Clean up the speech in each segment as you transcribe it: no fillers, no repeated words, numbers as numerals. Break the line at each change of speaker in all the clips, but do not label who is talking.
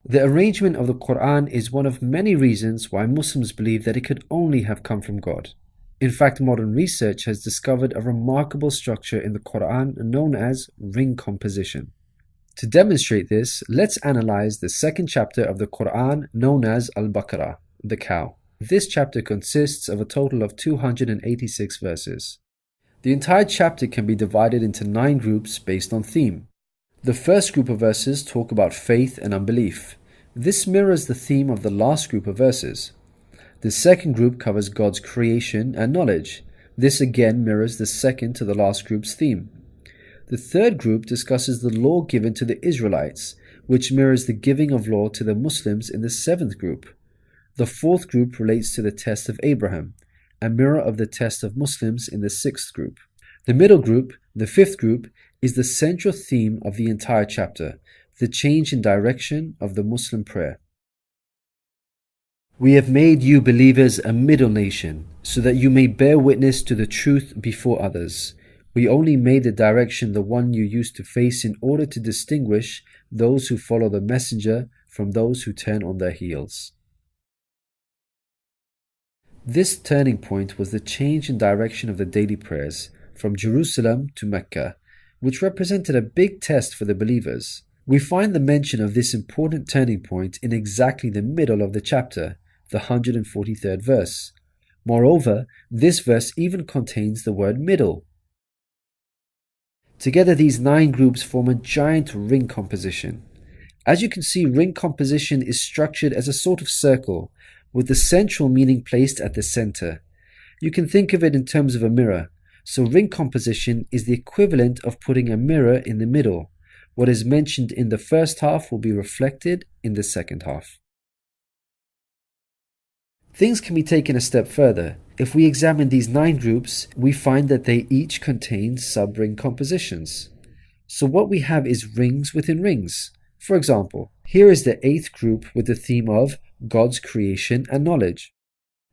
The arrangement of the Quran is one of many reasons why Muslims believe that it could only have come from God. In fact, modern research has discovered a remarkable structure in the Quran known as ring composition. To demonstrate this, let's analyze the second chapter of the Quran known as Al-Baqarah, the cow. This chapter consists of a total of 286 verses. The entire chapter can be divided into 9 groups based on theme. The first group of verses talk about faith and unbelief. This mirrors the theme of the last group of verses. The second group covers God's creation and knowledge. This again mirrors the second to the last group's theme. The third group discusses the law given to the Israelites, which mirrors the giving of law to the Muslims in the seventh group. The fourth group relates to the test of Abraham, a mirror of the test of Muslims in the sixth group. The middle group, the fifth group, is the central theme of the entire chapter, the change in direction of the Muslim prayer. We have made you believers a middle nation, so that you may bear witness to the truth before others. We only made the direction the one you used to face in order to distinguish those who follow the messenger from those who turn on their heels. This turning point was the change in direction of the daily prayers from Jerusalem to Mecca, which represented a big test for the believers. We find the mention of this important turning point in exactly the middle of the chapter, the 143rd verse. Moreover, this verse even contains the word middle. Together, these 9 groups form a giant ring composition. As you can see, ring composition is structured as a sort of circle, with the central meaning placed at the center. You can think of it in terms of a mirror. So ring composition is the equivalent of putting a mirror in the middle. What is mentioned in the first half will be reflected in the second half. Things can be taken a step further. If we examine these 9 groups, we find that they each contain sub-ring compositions. So what we have is rings within rings. For example, here is the 8th group with the theme of God's creation and knowledge.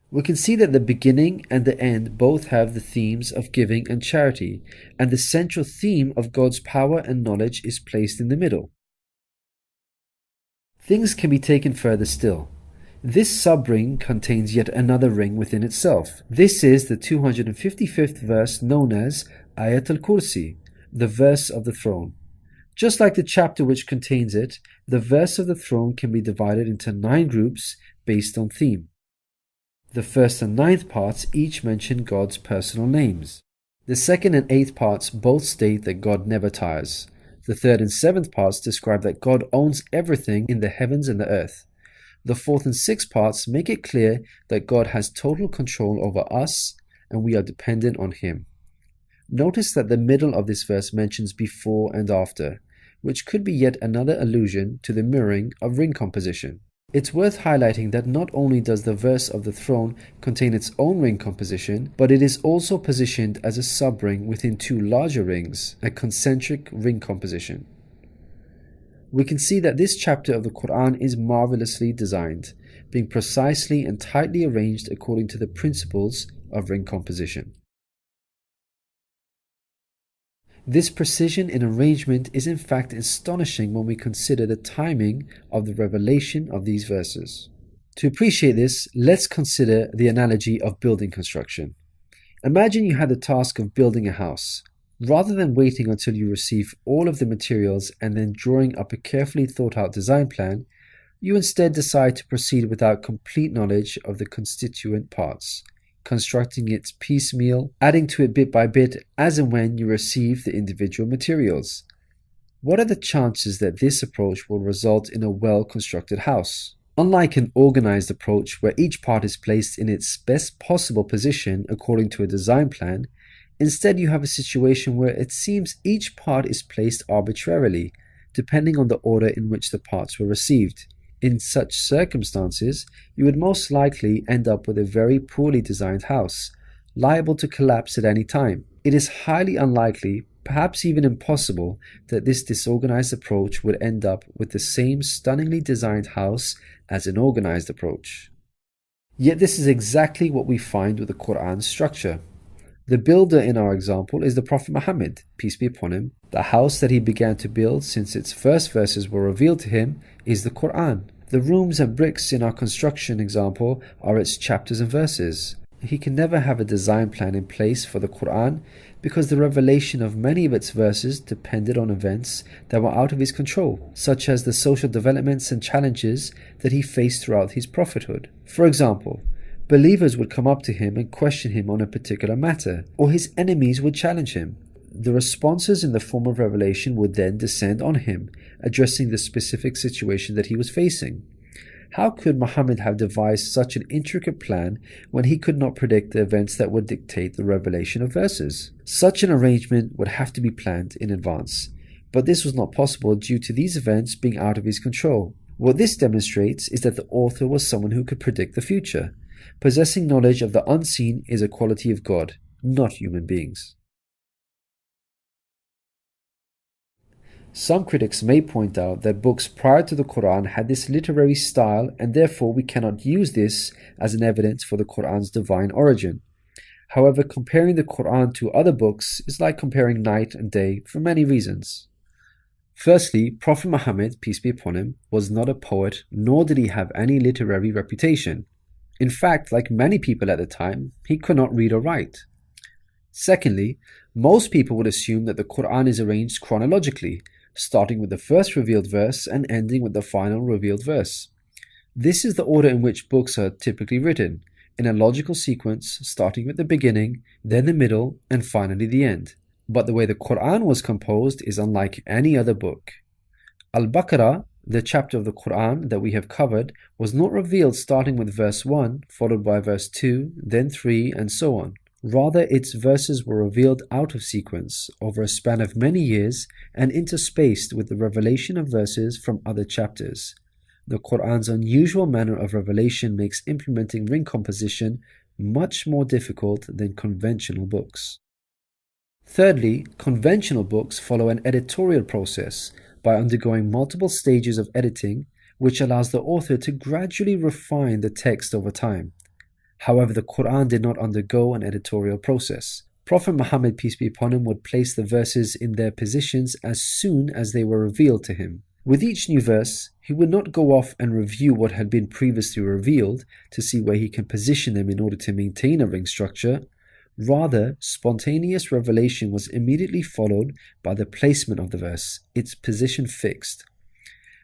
We can see that the beginning and the end both have the themes of giving and charity, and the central theme of God's power and knowledge is placed in the middle. Things can be taken further still. This sub-ring contains yet another ring within itself. This is the 255th verse known as Ayat al-Kursi, the verse of the throne. Just like the chapter which contains it, the verse of the throne can be divided into 9 groups based on theme. The first and 9th parts each mention God's personal names. The 2nd and 8th parts both state that God never tires. The 3rd and 7th parts describe that God owns everything in the heavens and the earth. The 4th and 6th parts make it clear that God has total control over us and we are dependent on Him. Notice that the middle of this verse mentions before and after, which could be yet another allusion to the mirroring of ring composition. It's worth highlighting that not only does the verse of the throne contain its own ring composition, but it is also positioned as a sub-ring within 2 larger rings, a concentric ring composition. We can see that this chapter of the Quran is marvelously designed, being precisely and tightly arranged according to the principles of ring composition. This precision in arrangement is in fact astonishing when we consider the timing of the revelation of these verses. To appreciate this, let's consider the analogy of building construction. Imagine you had the task of building a house. Rather than waiting until you receive all of the materials and then drawing up a carefully thought out design plan, you instead decide to proceed without complete knowledge of the constituent parts, constructing it piecemeal, adding to it bit by bit as and when you receive the individual materials. What are the chances that this approach will result in a well-constructed house? Unlike an organized approach where each part is placed in its best possible position according to a design plan, instead you have a situation where it seems each part is placed arbitrarily, depending on the order in which the parts were received. In such circumstances, you would most likely end up with a very poorly designed house, liable to collapse at any time. It is highly unlikely, perhaps even impossible, that this disorganized approach would end up with the same stunningly designed house as an organized approach. Yet this is exactly what we find with the Quran's structure. The builder in our example is the Prophet Muhammad, peace be upon him. The house that he began to build since its first verses were revealed to him is the Quran. The rooms and bricks in our construction example are its chapters and verses. He can never have a design plan in place for the Quran because the revelation of many of its verses depended on events that were out of his control, such as the social developments and challenges that he faced throughout his prophethood. For example, believers would come up to him and question him on a particular matter, or his enemies would challenge him. The responses in the form of revelation would then descend on him, addressing the specific situation that he was facing. How could Muhammad have devised such an intricate plan when he could not predict the events that would dictate the revelation of verses? Such an arrangement would have to be planned in advance, but this was not possible due to these events being out of his control. What this demonstrates is that the author was someone who could predict the future. Possessing knowledge of the unseen is a quality of God, not human beings. Some critics may point out that books prior to the Quran had this literary style, and therefore we cannot use this as an evidence for the Quran's divine origin. However, comparing the Quran to other books is like comparing night and day for many reasons. Firstly, Prophet Muhammad, peace be upon him, was not a poet, nor did he have any literary reputation. In fact, like many people at the time, he could not read or write. Secondly, most people would assume that the Quran is arranged chronologically, starting with the first revealed verse and ending with the final revealed verse. This is the order in which books are typically written, in a logical sequence, starting with the beginning, then the middle, and finally the end. But the way the Quran was composed is unlike any other book. Al-Baqarah, the chapter of the Quran that we have covered, was not revealed starting with verse 1, followed by verse 2, then 3, and so on. Rather, its verses were revealed out of sequence, over a span of many years, and interspaced with the revelation of verses from other chapters. The Quran's unusual manner of revelation makes implementing ring composition much more difficult than conventional books. Thirdly, conventional books follow an editorial process by undergoing multiple stages of editing, which allows the author to gradually refine the text over time. However, the Quran did not undergo an editorial process. Prophet Muhammad, peace be upon him, would place the verses in their positions as soon as they were revealed to him. With each new verse, he would not go off and review what had been previously revealed to see where he can position them in order to maintain a ring structure. Rather, spontaneous revelation was immediately followed by the placement of the verse, its position fixed.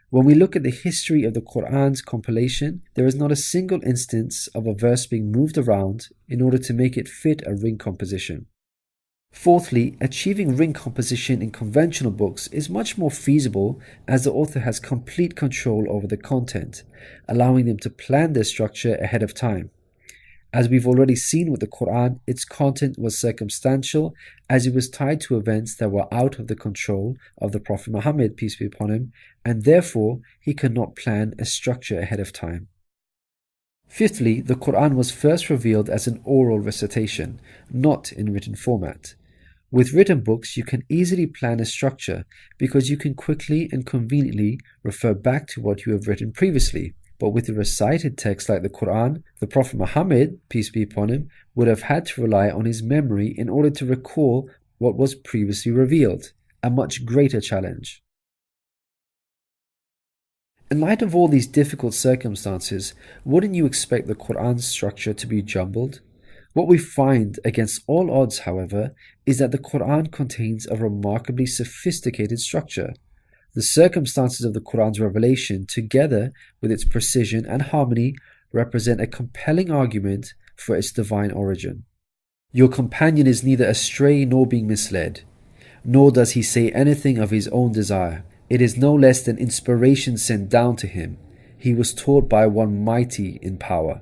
When we look at the history of the Quran's compilation, there is not a single instance of a verse being moved around in order to make it fit a ring composition. Fourthly, achieving ring composition in conventional books is much more feasible as the author has complete control over the content, allowing them to plan their structure ahead of time. As we've already seen with the Quran, its content was circumstantial as it was tied to events that were out of the control of the Prophet Muhammad, peace be upon him, and therefore he could not plan a structure ahead of time. Fifthly, the Quran was first revealed as an oral recitation, not in written format. With written books, you can easily plan a structure because you can quickly and conveniently refer back to what you have written previously. But with a recited text like the Quran, the Prophet Muhammad, peace be upon him, would have had to rely on his memory in order to recall what was previously revealed, a much greater challenge. In light of all these difficult circumstances, wouldn't you expect the Quran's structure to be jumbled? What we find against all odds, however, is that the Quran contains a remarkably sophisticated structure. The circumstances of the Quran's revelation, together with its precision and harmony, represent a compelling argument for its divine origin. Your companion is neither astray nor being misled, nor does he say anything of his own desire. It is no less than inspiration sent down to him. He was taught by one mighty in power.